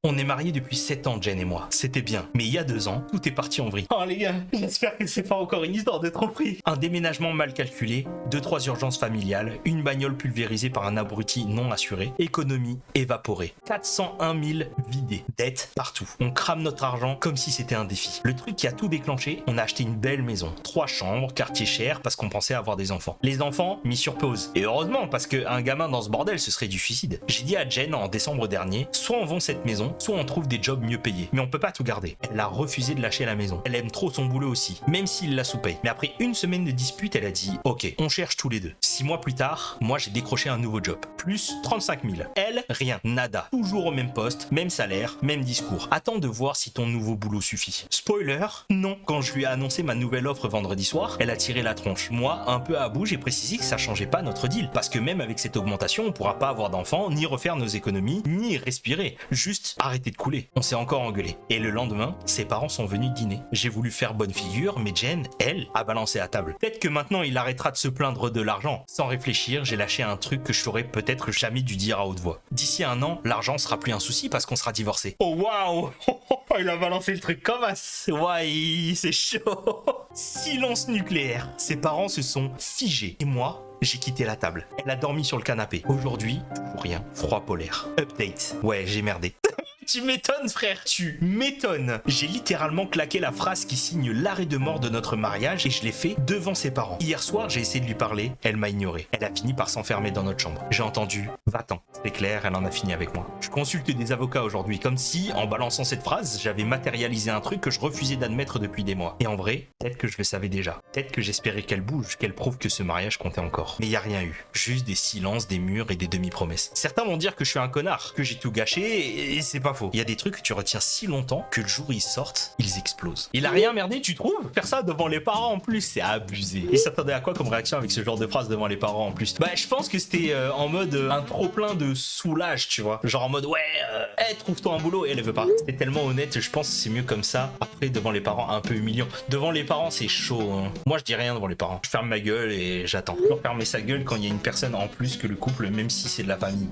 On est mariés depuis 7 ans, Jen et moi. C'était bien. Mais il y a 2 ans, tout est parti en vrille. Oh les gars, j'espère que c'est pas encore une histoire de tromperie. Un déménagement mal calculé, 2-3 urgences familiales, une bagnole pulvérisée par un abruti non assuré, économie évaporée. 401 000 vidés. Dettes partout. On crame notre argent comme si c'était un défi. Le truc qui a tout déclenché, on a acheté une belle maison. 3 chambres, quartier cher, parce qu'on pensait avoir des enfants. Les enfants, mis sur pause. Et heureusement, parce qu'un gamin dans ce bordel, ce serait du suicide. J'ai dit à Jen en décembre dernier, soit on vend cette maison, soit on trouve des jobs mieux payés. Mais on peut pas tout garder. Elle a refusé de lâcher la maison. Elle aime trop son boulot aussi, même s'il la sous-paye. Mais après une semaine de dispute, elle a dit ok, on cherche tous les deux. 6 mois plus tard, moi j'ai décroché un nouveau job. Plus 35 000. Elle, rien, nada. Toujours au même poste, même salaire, même discours. Attends de voir si ton nouveau boulot suffit. Spoiler, non. Quand je lui ai annoncé ma nouvelle offre vendredi soir, elle a tiré la tronche. Moi, un peu à bout, j'ai précisé que ça changeait pas notre deal. Parce que même avec cette augmentation, on pourra pas avoir d'enfants, ni refaire nos économies, ni respirer. Juste arrêter de couler. On s'est encore engueulé. Et le lendemain, ses parents sont venus dîner. J'ai voulu faire bonne figure, mais Jen, elle, a balancé à table. Peut-être que maintenant il arrêtera de se plaindre de l'argent. Sans réfléchir, j'ai lâché un truc que je t'aurais peut-être jamais dû dire à haute voix. D'ici 1 an, l'argent sera plus un souci parce qu'on sera divorcés. Oh waouh. Il a balancé le truc comme as. Ouais, c'est chaud. Silence nucléaire. Ses parents se sont figés. Et moi, j'ai quitté la table. Elle a dormi sur le canapé. Aujourd'hui, toujours rien. Froid polaire. Update. Ouais, j'ai merdé. Tu m'étonnes, frère. Tu m'étonnes. J'ai littéralement claqué la phrase qui signe l'arrêt de mort de notre mariage et je l'ai fait devant ses parents. Hier soir, j'ai essayé de lui parler. Elle m'a ignoré. Elle a fini par s'enfermer dans notre chambre. J'ai entendu « Va-t'en ». C'est clair, elle en a fini avec moi. Je consulte des avocats aujourd'hui, comme si, en balançant cette phrase, j'avais matérialisé un truc que je refusais d'admettre depuis des mois. Et en vrai, peut-être que je le savais déjà. Peut-être que j'espérais qu'elle bouge, qu'elle prouve que ce mariage comptait encore. Mais il n'y a rien eu. Juste des silences, des murs et des demi-promesses. Certains vont dire que je suis un connard, que j'ai tout gâché, et c'est pas faux. Il y a des trucs que tu retiens si longtemps que le jour où ils sortent, ils explosent. Il a rien merdé, tu trouves? Faire ça devant les parents en plus, c'est abusé. Il s'attendait à quoi comme réaction avec ce genre de phrase devant les parents en plus? Bah, je pense que c'était en mode un trop-plein de soulage, tu vois. Genre en mode ouais, trouve-toi un boulot, et elle veut pas. C'était tellement honnête, je pense que c'est mieux comme ça. Après, devant les parents, un peu humiliant. Devant les parents, c'est chaud, hein. Moi, je dis rien devant les parents. Je ferme ma gueule et j'attends. Toujours fermer sa gueule quand il y a une personne en plus que le couple, même si c'est de la famille.